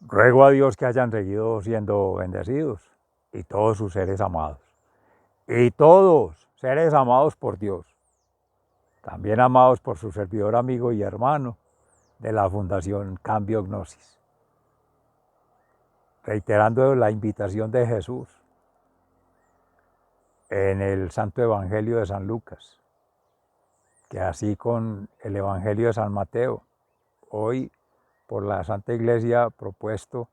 Ruego a Dios que hayan seguido siendo bendecidos y todos sus seres amados. Y todos seres amados por Dios, también amados por su servidor, amigo y hermano de la Fundación Cambio Gnosis. Reiterando la invitación de Jesús en el Santo Evangelio de San Lucas, que así con el Evangelio de San Mateo, hoy por la Santa Iglesia propuesto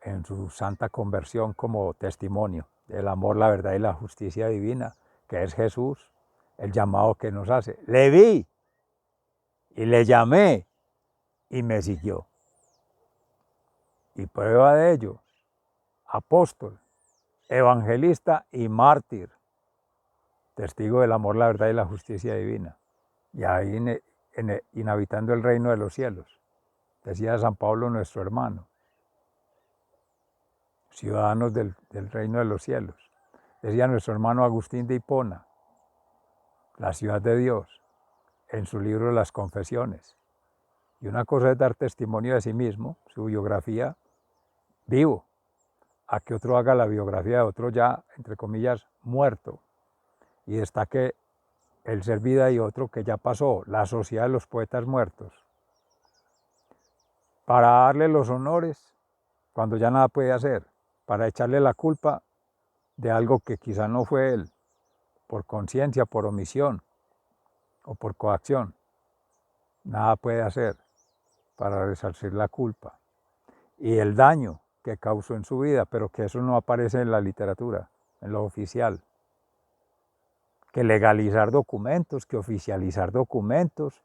en su santa conversión como testimonio del amor, la verdad y la justicia divina, que es Jesús, el llamado que nos hace. Le vi y le llamé y me siguió. Y prueba de ello, apóstol, evangelista y mártir, testigo del amor, la verdad y la justicia divina. Y ahí inhabitando el reino de los cielos, decía San Pablo, nuestro hermano, ciudadanos del reino de los cielos. Decía nuestro hermano Agustín de Hipona, la ciudad de Dios, en su libro Las Confesiones. Y una cosa es dar testimonio de sí mismo, su biografía, vivo, a que otro haga la biografía de otro ya, entre comillas, muerto, y destaque el ser vida y otro que ya pasó, la sociedad de los poetas muertos, para darle los honores cuando ya nada puede hacer, para echarle la culpa de algo que quizá no fue él, por conciencia, por omisión o por coacción. Nada puede hacer para resarcir la culpa y el daño que causó en su vida, pero que eso no aparece en la literatura, en lo oficial. Que legalizar documentos, que oficializar documentos,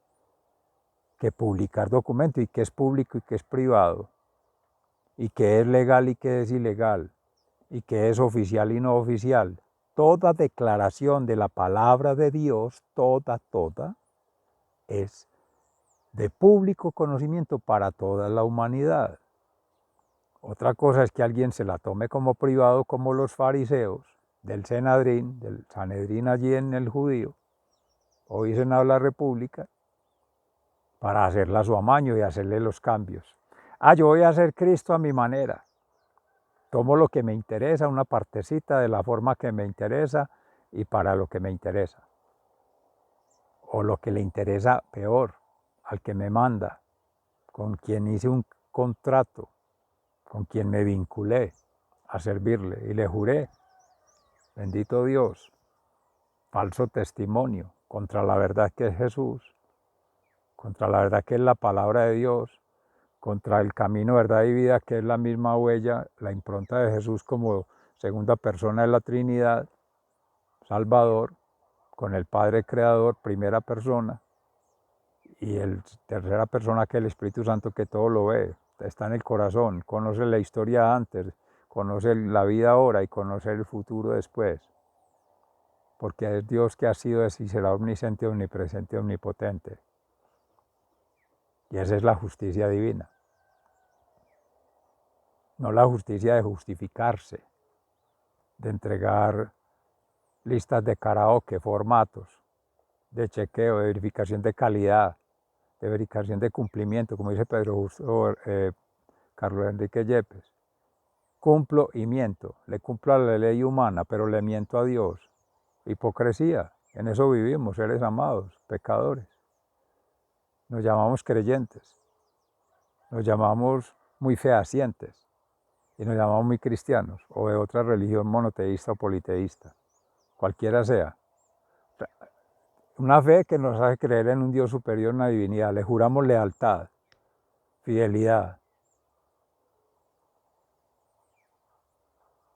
que publicar documentos, y que es público y que es privado, y que es legal y que es ilegal, y que es oficial y no oficial. Toda declaración de la palabra de Dios, toda, es de público conocimiento para toda la humanidad. Otra cosa es que alguien se la tome como privado, como los fariseos del Senedrín, del Sanedrín allí en el judío, hoy Senado de la República, para hacerla a su amaño y hacerle los cambios. Yo voy a hacer Cristo a mi manera. Tomo lo que me interesa, una partecita de la forma que me interesa y para lo que me interesa. O lo que le interesa peor, al que me manda, con quien hice un contrato, con quien me vinculé a servirle y le juré, bendito Dios, falso testimonio contra la verdad que es Jesús, contra la verdad que es la palabra de Dios, contra el camino, verdad y vida, que es la misma huella, la impronta de Jesús como segunda persona de la Trinidad, Salvador, con el Padre Creador, primera persona, y el tercera persona que es el Espíritu Santo, que todo lo ve, está en el corazón, conoce la historia antes, conoce la vida ahora y conoce el futuro después, porque es Dios que ha sido, es y será omnisciente, omnipresente, omnipotente. Y esa es la justicia divina. No la justicia de justificarse, de entregar listas de karaoke, formatos, de chequeo, de verificación de calidad, de verificación de cumplimiento, como dice Pedro Justo, Carlos Enrique Yepes. Cumplo y miento, le cumplo a la ley humana, pero le miento a Dios. Hipocresía, en eso vivimos, seres amados, pecadores. Nos llamamos creyentes, nos llamamos muy fehacientes y nos llamamos muy cristianos o de otra religión monoteísta o politeísta, cualquiera sea. Una fe que nos hace creer en un Dios superior, en una divinidad. Le juramos lealtad, fidelidad,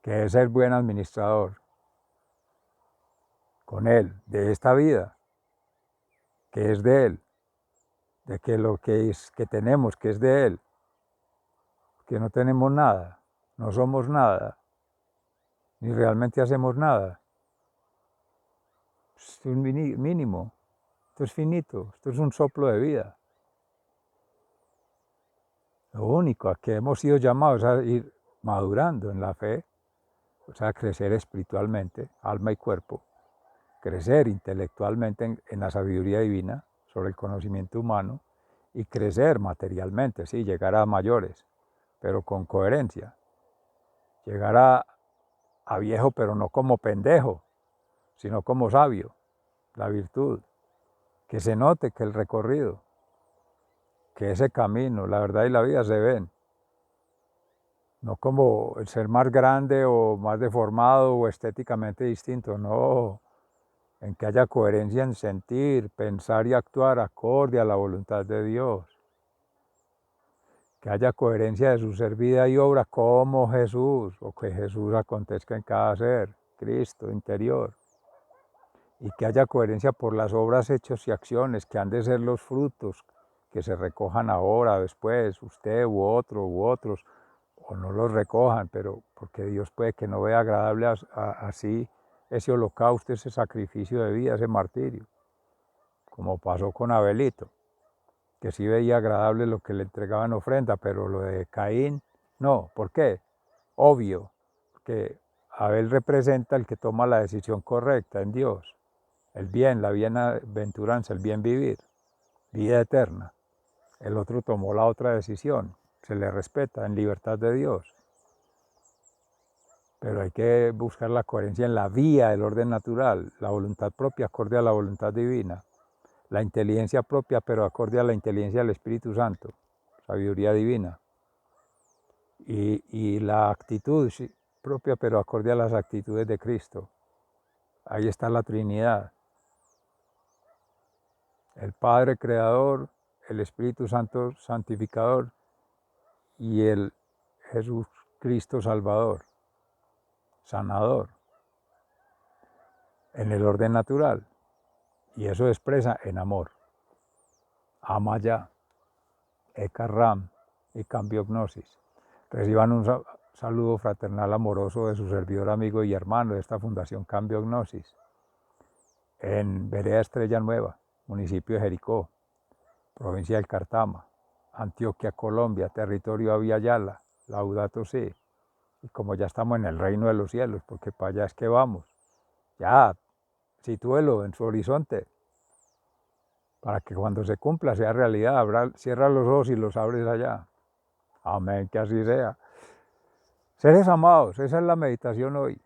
que es ser buen administrador con Él, de esta vida, que es de Él, de que lo que tenemos, que es de Él, que no tenemos nada, no somos nada, ni realmente hacemos nada. Es un mínimo, esto es finito, esto es un soplo de vida. Lo único a que hemos sido llamados a ir madurando en la fe, o sea, crecer espiritualmente, alma y cuerpo, crecer intelectualmente en la sabiduría divina sobre el conocimiento humano y crecer materialmente, sí, llegar a mayores, pero con coherencia. Llegar a viejo, pero no como pendejo, sino como sabio, la virtud. Que se note que el recorrido, que ese camino, la verdad y la vida se ven. No como el ser más grande o más deformado o estéticamente distinto, no. En que haya coherencia en sentir, pensar y actuar acorde a la voluntad de Dios. Que haya coherencia de su ser, vida y obra como Jesús, o que Jesús acontezca en cada ser, Cristo interior. Y que haya coherencia por las obras, hechos y acciones, que han de ser los frutos que se recojan ahora, después, usted u otros, o no los recojan, pero porque Dios puede que no vea agradable así ese holocausto, ese sacrificio de vida, ese martirio, como pasó con Abelito, que sí veía agradable lo que le entregaban ofrenda, pero lo de Caín, no. ¿Por qué? Obvio, que Abel representa el que toma la decisión correcta en Dios, el bien, la bienaventuranza, el bien vivir, vida eterna. El otro tomó la otra decisión, se le respeta en libertad de Dios. Pero hay que buscar la coherencia en la vía del orden natural, la voluntad propia acorde a la voluntad divina, la inteligencia propia pero acorde a la inteligencia del Espíritu Santo, sabiduría divina, y la actitud propia pero acorde a las actitudes de Cristo. Ahí está la Trinidad, el Padre Creador, el Espíritu Santo Santificador y el Jesús Cristo Salvador, sanador, en el orden natural. Y eso se expresa en amor. Ama ya, Ram y Cambio Gnosis. Reciban un saludo fraternal amoroso de su servidor, amigo y hermano de esta Fundación Cambio Gnosis, en Vereda Estrella Nueva, municipio de Jericó, provincia del Cartama, Antioquia, Colombia, territorio Aviala, Laudato Si. Y como ya estamos en el reino de los cielos, porque para allá es que vamos, ya, sitúelo en su horizonte, para que cuando se cumpla sea realidad. Cierra los ojos y los abres allá. Amén, que así sea. Seres amados, esa es la meditación hoy.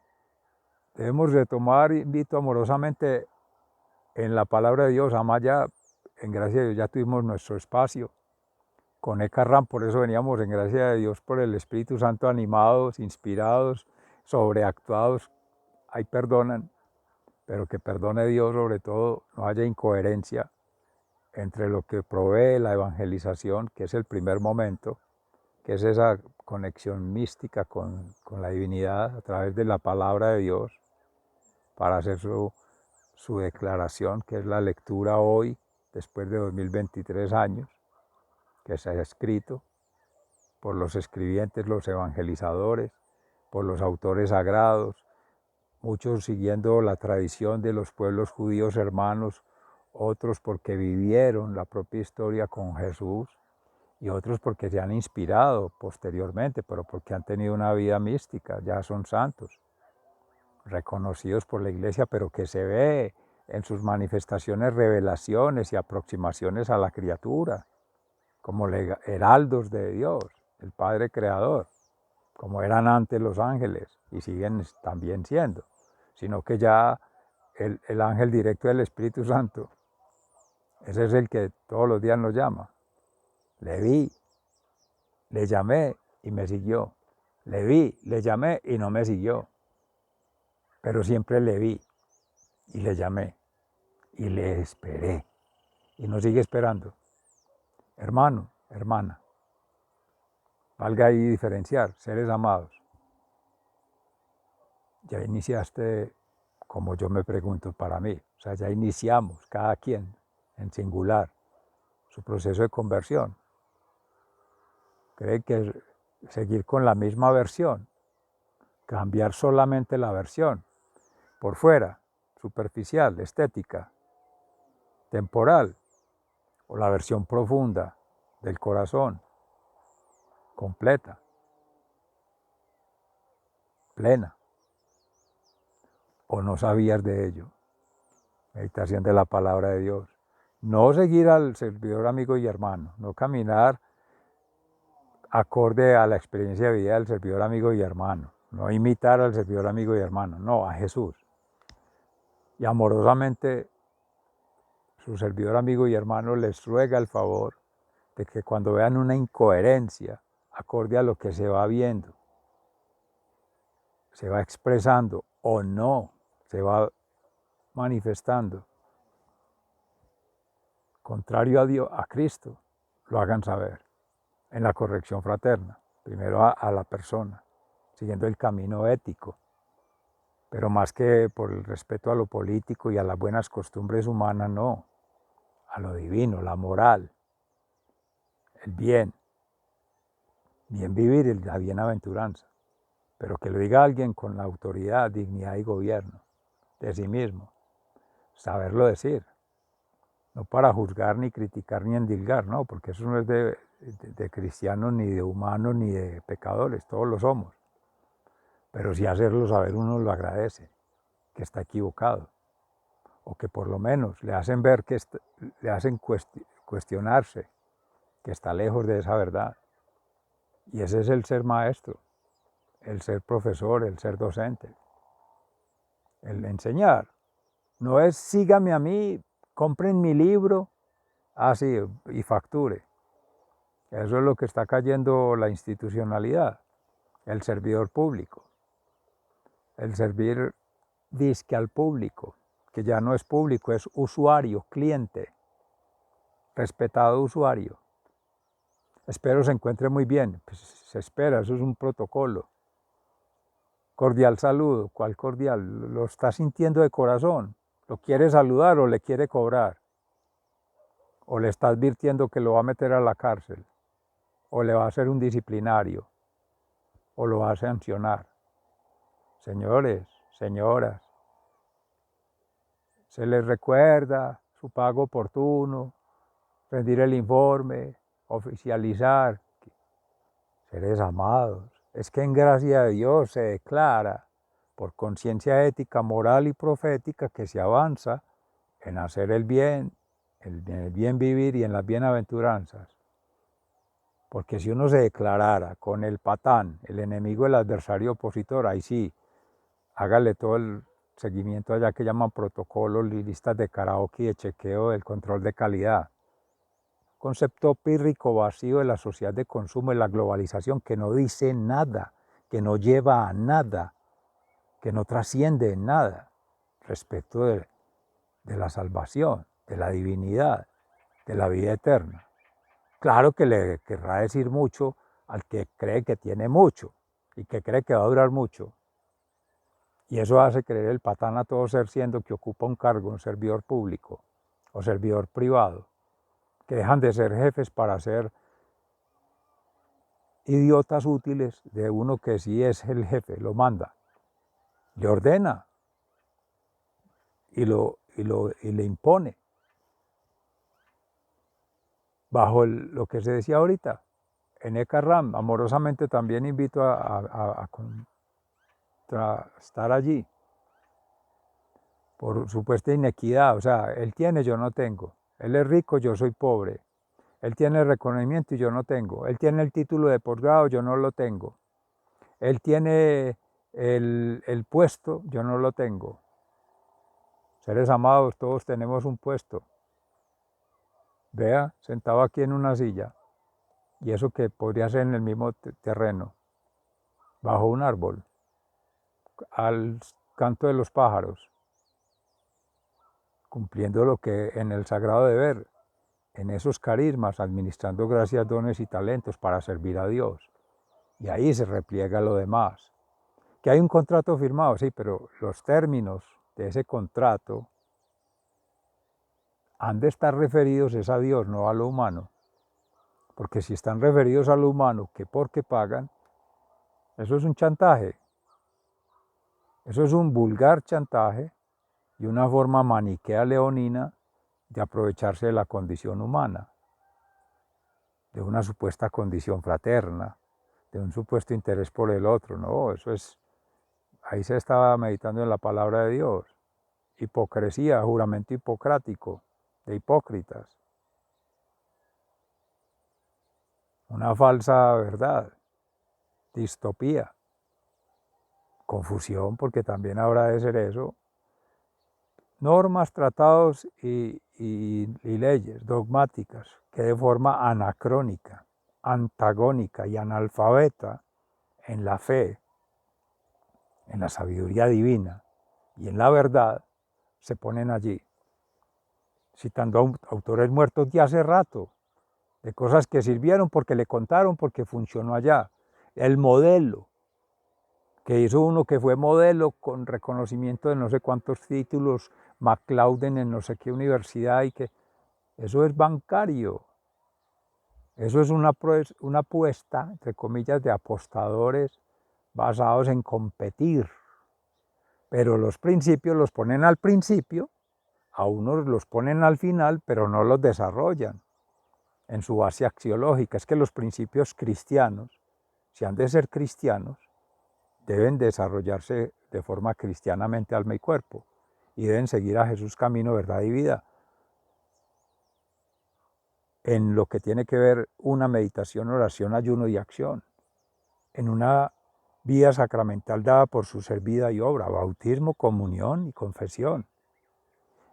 Debemos retomar, invito amorosamente en la palabra de Dios, ama ya, en gracia de Dios ya tuvimos nuestro espacio. Con Ram, por eso veníamos en gracia de Dios por el Espíritu Santo, animados, inspirados, sobreactuados. Ahí perdonan, pero que perdone Dios sobre todo, no haya incoherencia entre lo que provee la evangelización, que es el primer momento, que es esa conexión mística con la divinidad a través de la palabra de Dios, para hacer su declaración, que es la lectura hoy, después de 2023 años, que se ha escrito por los escribientes, los evangelizadores, por los autores sagrados, muchos siguiendo la tradición de los pueblos judíos hermanos, otros porque vivieron la propia historia con Jesús y otros porque se han inspirado posteriormente, pero porque han tenido una vida mística, ya son santos, reconocidos por la Iglesia, pero que se ve en sus manifestaciones, revelaciones y aproximaciones a la criatura, como heraldos de Dios, el Padre Creador, como eran antes los ángeles y siguen también siendo, sino que ya el ángel directo del Espíritu Santo, ese es el que todos los días nos llama. Le vi, le llamé y me siguió. Le vi, le llamé y no me siguió. Pero siempre le vi y le llamé y le esperé. Y nos sigue esperando. Hermano, hermana, valga ahí diferenciar, seres amados. Ya iniciaste, como yo me pregunto para mí, o sea, ya iniciamos cada quien en singular su proceso de conversión. ¿Cree que seguir con la misma versión, cambiar solamente la versión por fuera, superficial, estética, temporal, o la versión profunda del corazón, completa, plena? ¿O no sabías de ello? Meditación de la palabra de Dios. No seguir al servidor, amigo y hermano, no caminar acorde a la experiencia de vida del servidor, amigo y hermano. No imitar al servidor, amigo y hermano, no, a Jesús. Y amorosamente su servidor, amigo y hermano les ruega el favor de que cuando vean una incoherencia acorde a lo que se va viendo, se va expresando o no se va manifestando, contrario a Dios, a Cristo, lo hagan saber en la corrección fraterna, primero a la persona, siguiendo el camino ético, pero más que por el respeto a lo político y a las buenas costumbres humanas, no, a lo divino, la moral, el bien vivir y la bienaventuranza, pero que lo diga alguien con la autoridad, dignidad y gobierno de sí mismo, saberlo decir, no para juzgar, ni criticar, ni endilgar, no, porque eso no es de cristianos, ni de humanos, ni de pecadores, todos lo somos, pero si hacerlo saber uno lo agradece, que está equivocado, o que por lo menos le hacen ver, le hacen cuestionarse, que está lejos de esa verdad. Y ese es el ser maestro, el ser profesor, el ser docente, el enseñar. No es sígame a mí, compren mi libro, así, y facture. Eso es lo que está cayendo la institucionalidad, el servidor público, el servir disque al público, que ya no es público, es usuario, cliente, respetado usuario. Espero se encuentre muy bien, pues se espera, eso es un protocolo. Cordial saludo, ¿cuál cordial? ¿Lo está sintiendo de corazón? ¿Lo quiere saludar o le quiere cobrar? ¿O le está advirtiendo que lo va a meter a la cárcel? ¿O le va a hacer un disciplinario? ¿O lo va a sancionar? Señores, señoras, se les recuerda su pago oportuno, rendir el informe, oficializar. Seres amados, es que en gracia de Dios se declara, por conciencia ética, moral y profética, que se avanza en hacer el bien, en el bien vivir y en las bienaventuranzas. Porque si uno se declarara con el patán, el enemigo, el adversario opositor, ahí sí, hágale todo el seguimiento allá que llaman protocolos, listas de karaoke, de chequeo, del control de calidad. Concepto pírrico vacío de la sociedad de consumo y la globalización que no dice nada, que no lleva a nada, que no trasciende en nada respecto de la salvación, de la divinidad, de la vida eterna. Claro que le querrá decir mucho al que cree que tiene mucho y que cree que va a durar mucho. Y eso hace creer el patán a todo ser siendo que ocupa un cargo, un servidor público o servidor privado, que dejan de ser jefes para ser idiotas útiles de uno que sí es el jefe, lo manda, le ordena y le impone, bajo lo que se decía ahorita. En Ram, amorosamente también invito a contrastar allí, por supuesta inequidad, o sea, él tiene, yo no tengo, él es rico, yo soy pobre, él tiene el reconocimiento y yo no tengo, él tiene el título de posgrado, yo no lo tengo, él tiene el puesto, yo no lo tengo. Seres amados, todos tenemos un puesto. Vea, sentado aquí en una silla, y eso que podría ser en el mismo terreno, bajo un árbol, al canto de los pájaros, cumpliendo lo que en el sagrado deber, en esos carismas, administrando gracias, dones y talentos para servir a Dios. Y ahí se repliega lo demás. Que hay un contrato firmado, sí, pero los términos de ese contrato han de estar referidos es a Dios, no a lo humano. Porque si están referidos a lo humano, que porque pagan, eso es un chantaje. Eso es un vulgar chantaje y una forma maniquea leonina de aprovecharse de la condición humana, de una supuesta condición fraterna, de un supuesto interés por el otro. No, eso es, ahí se estaba meditando en la palabra de Dios. Hipocresía, juramento hipocrático, de hipócritas. una falsa verdad, distopía, confusión, porque también habrá de ser eso, normas, tratados y leyes dogmáticas que de forma anacrónica, antagónica y analfabeta en la fe, en la sabiduría divina y en la verdad, se ponen allí, citando a autores muertos de hace rato, de cosas que sirvieron porque le contaron, porque funcionó allá. El modelo, que hizo uno que fue modelo con reconocimiento de no sé cuántos títulos, McLeod en no sé qué universidad, y que eso es bancario. Eso es una apuesta, entre comillas, de apostadores basados en competir. Pero los principios los ponen al principio, a unos los ponen al final, pero no los desarrollan en su base axiológica. Es que los principios cristianos, si han de ser cristianos, deben desarrollarse de forma cristianamente alma y cuerpo, y deben seguir a Jesús camino, verdad y vida. En lo que tiene que ver una meditación, oración, ayuno y acción, en una vida sacramental dada por su ser vida y obra, bautismo, comunión y confesión,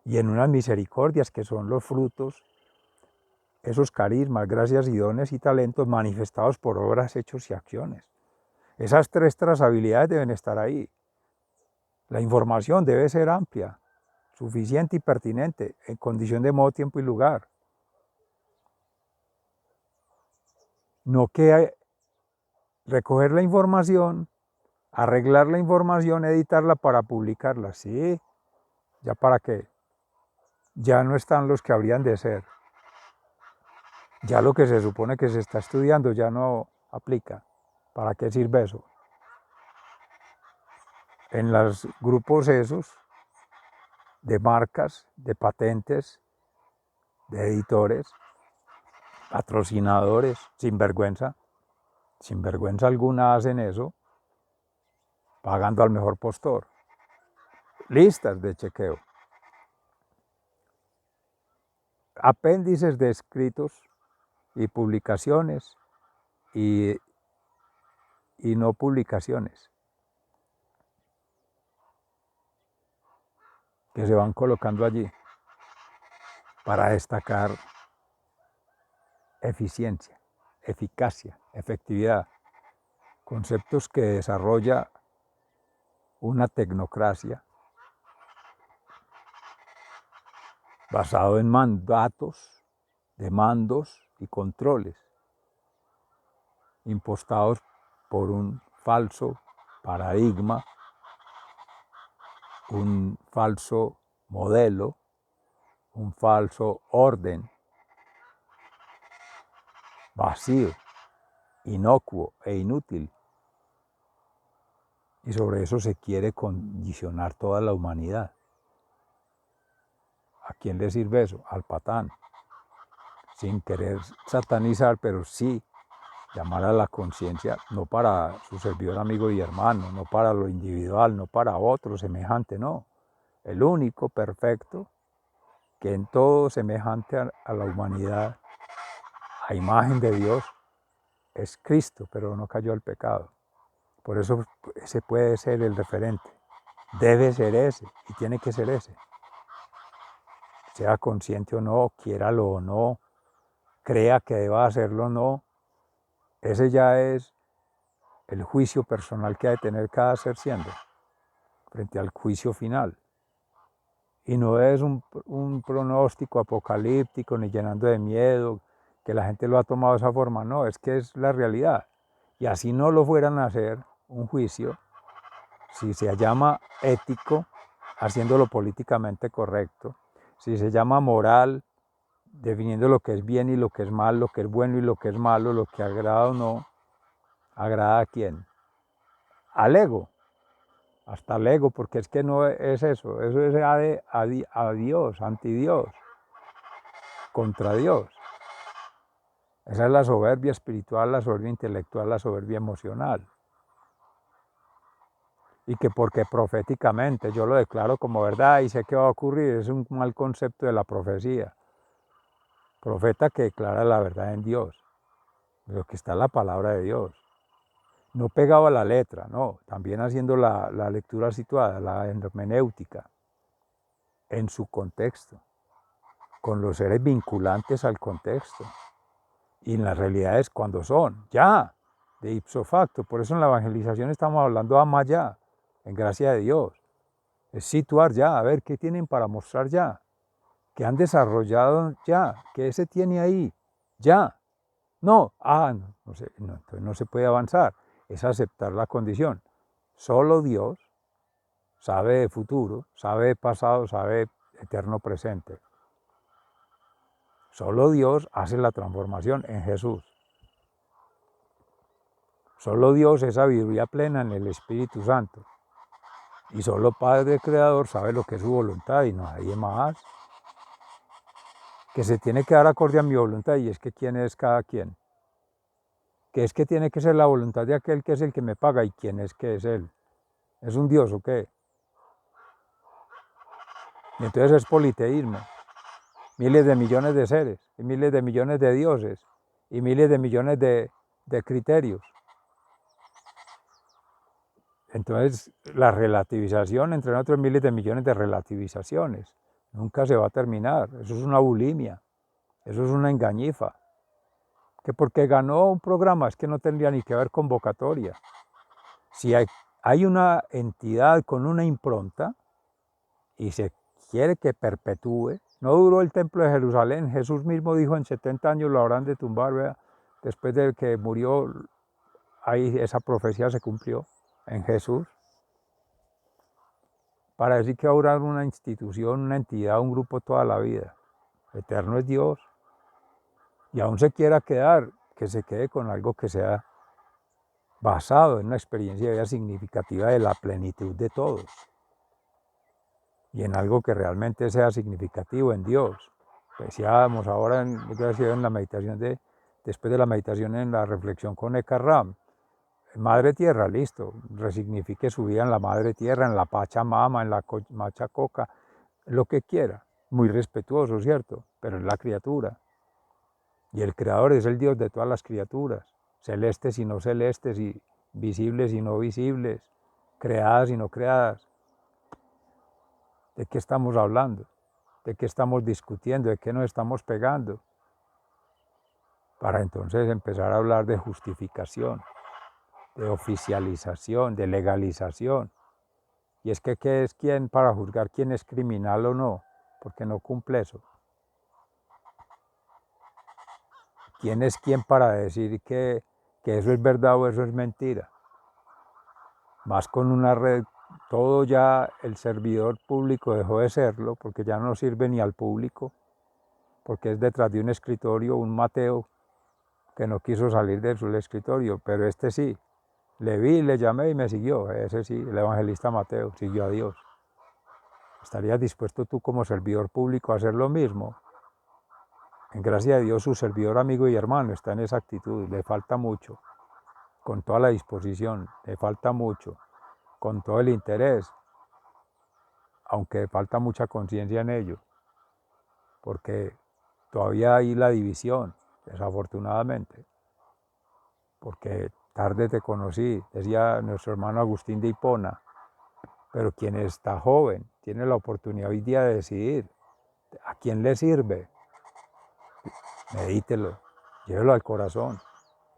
y en unas misericordias que son los frutos, esos carismas, gracias y dones y talentos manifestados por obras, hechos y acciones. Esas tres trazabilidades deben estar ahí. La información debe ser amplia, suficiente y pertinente, en condición de modo, tiempo y lugar. No que recoger la información, arreglar la información, editarla para publicarla. Sí, ¿ya para qué? Ya no están los que habrían de ser. Ya lo que se supone que se está estudiando ya no aplica. ¿Para qué sirve eso? En los grupos esos de marcas, de patentes, de editores, patrocinadores, sin vergüenza alguna hacen eso, pagando al mejor postor. Listas de chequeo. Apéndices de escritos y publicaciones y no publicaciones que se van colocando allí para destacar eficiencia, eficacia, efectividad, conceptos que desarrolla una tecnocracia basado en mandatos, demandos y controles impostados por un falso paradigma, un falso modelo, un falso orden vacío, inocuo e inútil. Y sobre eso se quiere condicionar toda la humanidad. ¿A quién le sirve eso? Al patán. Sin querer satanizar, pero sí llamar a la conciencia, no para su servidor, amigo y hermano, no para lo individual, no para otro semejante, no. El único perfecto, que en todo semejante a la humanidad, a imagen de Dios, es Cristo, pero no cayó al pecado. Por eso ese puede ser el referente. Debe ser ese y tiene que ser ese. Sea consciente o no, quiéralo o no, crea que deba hacerlo o no, ese ya es el juicio personal que ha de tener cada ser siendo frente al juicio final. Y no es un pronóstico apocalíptico ni llenando de miedo, que la gente lo ha tomado de esa forma, no, es que es la realidad. Y así no lo fueran a hacer un juicio, si se llama ético, haciéndolo políticamente correcto, si se llama moral, definiendo lo que es bien y lo que es mal, lo que es bueno y lo que es malo, lo que agrada o no, ¿agrada a quién? Al ego, hasta el ego, porque es que no es eso es a Dios, anti Dios, contra Dios. Esa es la soberbia espiritual, la soberbia intelectual, la soberbia emocional. Y que porque proféticamente yo lo declaro como verdad y sé que va a ocurrir, es un mal concepto de la profecía. Profeta que declara la verdad en Dios, lo que está en la palabra de Dios. No pegado a la letra, no, también haciendo la lectura situada, la hermenéutica, en su contexto, con los seres vinculantes al contexto, y en las realidades cuando son, ya, de ipso facto. Por eso en la evangelización estamos hablando ama ya, en gracia de Dios. Es situar ya, a ver qué tienen para mostrar ya, qué han desarrollado ya, qué se tiene ahí, ya. No, entonces no se puede avanzar, es aceptar la condición. Solo Dios sabe de futuro, sabe de pasado, sabe de eterno presente. Solo Dios hace la transformación en Jesús. Solo Dios es sabiduría plena en el Espíritu Santo. Y solo Padre Creador sabe lo que es su voluntad y no hay más. Que se tiene que dar acorde a mi voluntad, y es que quién es cada quien. Que es que tiene que ser la voluntad de aquel que es el que me paga, y quién es que es él. ¿Es un Dios o qué? Y entonces es politeísmo. Miles de millones de seres, y miles de millones de dioses, y miles de millones de criterios. Entonces, la relativización, entre otros miles de millones de relativizaciones, nunca se va a terminar. Eso es una bulimia, eso es una engañifa. Que porque ganó un programa es que no tendría ni que haber convocatoria. Si hay una entidad con una impronta y se quiere que perpetúe, no duró el templo de Jerusalén. Jesús mismo dijo en 70 años lo habrán de tumbar, ¿verdad? Después de que murió, ahí esa profecía se cumplió en Jesús. Para decir que va a durar una institución, una entidad, un grupo toda la vida. Eterno es Dios. Y aún se quiera quedar, que se quede con algo que sea basado en una experiencia de vida significativa de la plenitud de todos. Y en algo que realmente sea significativo en Dios. Decíamos ahora en la meditación después de la meditación en la reflexión con Eckhart Ram, Madre Tierra, listo, resignifique su vida en la Madre Tierra, en la Pachamama, en la Machacoca, lo que quiera, muy respetuoso, ¿cierto? Pero es la criatura. Y el Creador es el Dios de todas las criaturas, celestes y no celestes, y visibles y no visibles, creadas y no creadas. ¿De qué estamos hablando? ¿De qué estamos discutiendo? ¿De qué nos estamos pegando? Para entonces empezar a hablar de justificación, de oficialización, de legalización. Y es que ¿qué es quién para juzgar quién es criminal o no? Porque no cumple eso. ¿Quién es quién para decir que eso es verdad o eso es mentira? Más con una red, todo ya el servidor público dejó de serlo, porque ya no sirve ni al público, porque es detrás de un escritorio un Mateo que no quiso salir de su escritorio, pero este sí. Le vi, le llamé y me siguió. Ese sí, el evangelista Mateo, siguió a Dios. ¿Estarías dispuesto tú como servidor público a hacer lo mismo? En gracia de Dios, su servidor, amigo y hermano está en esa actitud. Le falta mucho, con toda la disposición, le falta mucho, con todo el interés, aunque falta mucha conciencia en ello, porque todavía hay la división, desafortunadamente, porque tarde te conocí, decía nuestro hermano Agustín de Hipona, pero quien está joven tiene la oportunidad hoy día de decidir a quién le sirve. Medítelo, llévelo al corazón,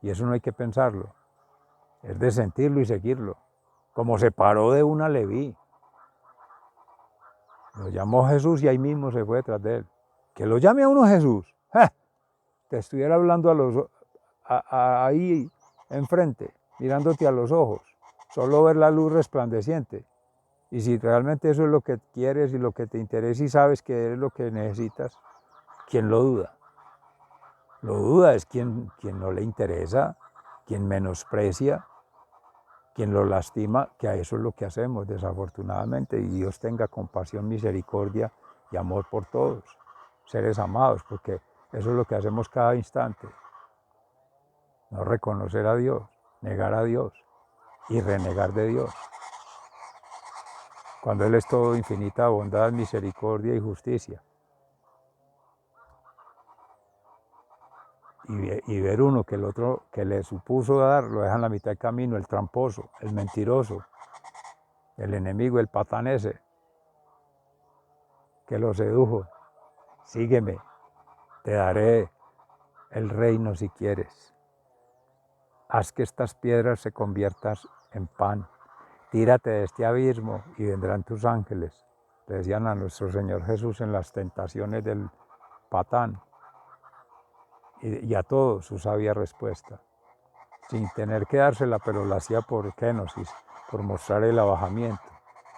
y eso no hay que pensarlo, es de sentirlo y seguirlo. Como se paró de una Leví, lo llamó Jesús y ahí mismo se fue detrás de él. Que lo llame a uno Jesús, ¡ja! Te estuviera hablando ahí enfrente, mirándote a los ojos, solo ver la luz resplandeciente. Y si realmente eso es lo que quieres y lo que te interesa y sabes que es lo que necesitas, ¿quién lo duda? Lo duda es quien no le interesa, quien menosprecia, quien lo lastima, que a eso es lo que hacemos, desafortunadamente. Y Dios tenga compasión, misericordia y amor por todos, seres amados, porque eso es lo que hacemos cada instante. No reconocer a Dios, negar a Dios y renegar de Dios. Cuando Él es todo infinita bondad, misericordia y justicia. y ver uno que el otro que le supuso dar, lo deja en la mitad del camino, el tramposo, el mentiroso, el enemigo, el patán ese, que lo sedujo. Sígueme, te daré el reino si quieres. Haz que estas piedras se conviertan en pan. Tírate de este abismo y vendrán tus ángeles. Le decían a nuestro Señor Jesús en las tentaciones del patán. Y a todo su sabia respuesta, sin tener que dársela, pero la hacía por kenosis, por mostrar el abajamiento.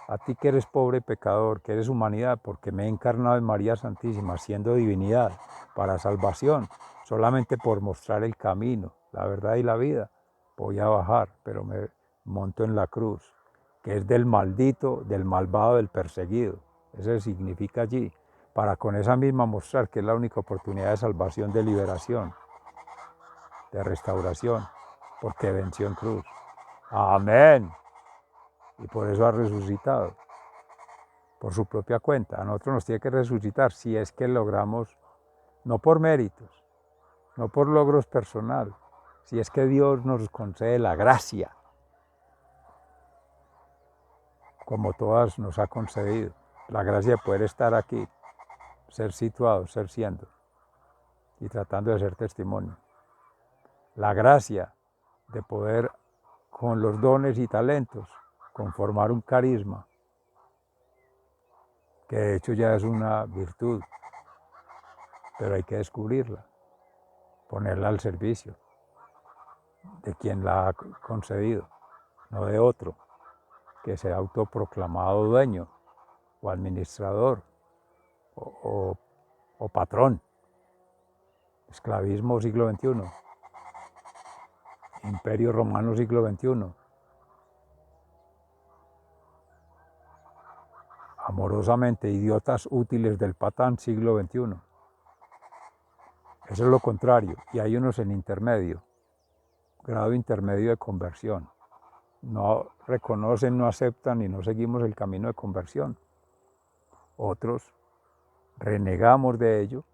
A ti que eres pobre pecador, que eres humanidad, porque me he encarnado en María Santísima, siendo divinidad, para salvación, solamente por mostrar el camino, la verdad y la vida, voy a bajar, pero me monto en la cruz, que es del maldito, del malvado, del perseguido. Eso significa allí, para con esa misma mostrar que es la única oportunidad de salvación, de liberación, de restauración, porque venció en cruz. Amén. Y por eso ha resucitado, por su propia cuenta. A nosotros nos tiene que resucitar si es que logramos, no por méritos, no por logros personales, si es que Dios nos concede la gracia, como todas nos ha concedido, la gracia de poder estar aquí, ser situados, ser siendo, y tratando de ser testimonio. La gracia de poder, con los dones y talentos, conformar un carisma, que de hecho ya es una virtud, pero hay que descubrirla, ponerla al servicio de quien la ha concedido, no de otro, que sea autoproclamado dueño, o administrador, o patrón. Esclavismo siglo XXI, Imperio Romano siglo XXI, amorosamente idiotas útiles del patán siglo XXI. Eso es lo contrario, y hay unos en intermedio, grado intermedio de conversión. No reconocen, no aceptan y no seguimos el camino de conversión. Otros renegamos de ello,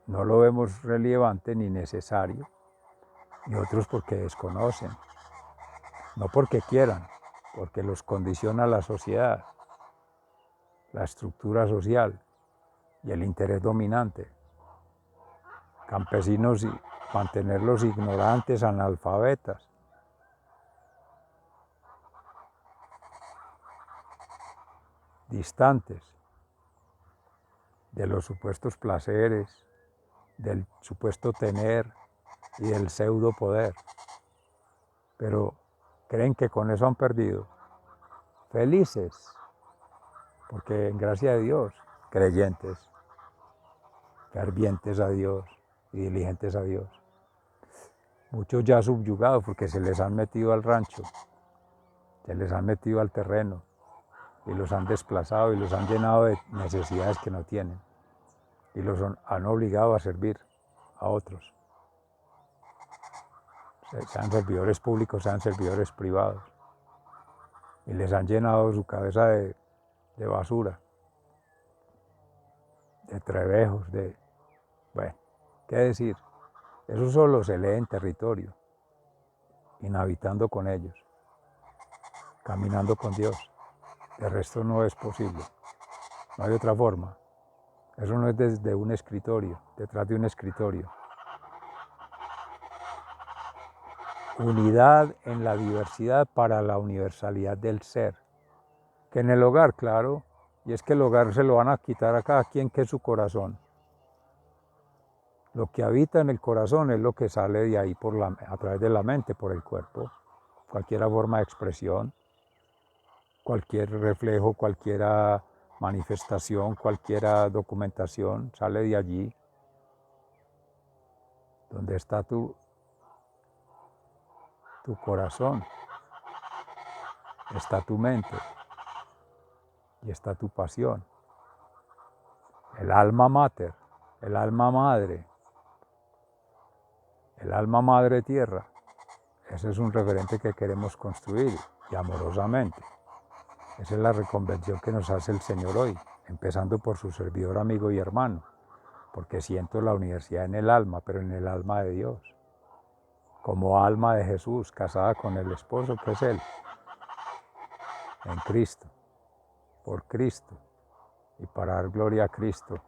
no lo vemos relevante ni necesario, y otros porque desconocen, no porque quieran, porque los condiciona la sociedad, la estructura social y el interés dominante. Campesinos y mantenerlos ignorantes, analfabetas. Distantes de los supuestos placeres, del supuesto tener y del pseudo poder. Pero creen que con eso han perdido. Felices, porque en gracia de Dios, creyentes, fervientes a Dios y diligentes a Dios. Muchos ya subyugados porque se les han metido al rancho, se les han metido al terreno y los han desplazado y los han llenado de necesidades que no tienen y los han obligado a servir a otros. Sean servidores públicos, sean servidores privados. Y les han llenado su cabeza de basura, de trebejos, bueno, ¿qué decir? Eso solo se lee en territorio, inhabitando con ellos, caminando con Dios. El resto no es posible, no hay otra forma. Eso no es desde un escritorio, detrás de un escritorio. Unidad en la diversidad para la universalidad del ser. Que en el hogar, claro, y es que el hogar se lo van a quitar a cada quien que es su corazón. Lo que habita en el corazón es lo que sale de ahí a través de la mente, por el cuerpo. Cualquier forma de expresión, cualquier reflejo, cualquier manifestación, cualquier documentación, sale de allí. Donde está tu corazón, está tu mente y está tu pasión. El alma mater, el alma madre, el alma madre tierra. Ese es un referente que queremos construir y amorosamente. Esa es la reconvención que nos hace el Señor hoy, empezando por su servidor, amigo y hermano, porque siento la universidad en el alma, pero en el alma de Dios, como alma de Jesús, casada con el esposo que es Él, en Cristo, por Cristo, y para dar gloria a Cristo.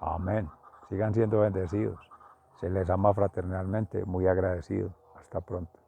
Amén. Sigan siendo bendecidos. Se les ama fraternalmente, muy agradecido. Hasta pronto.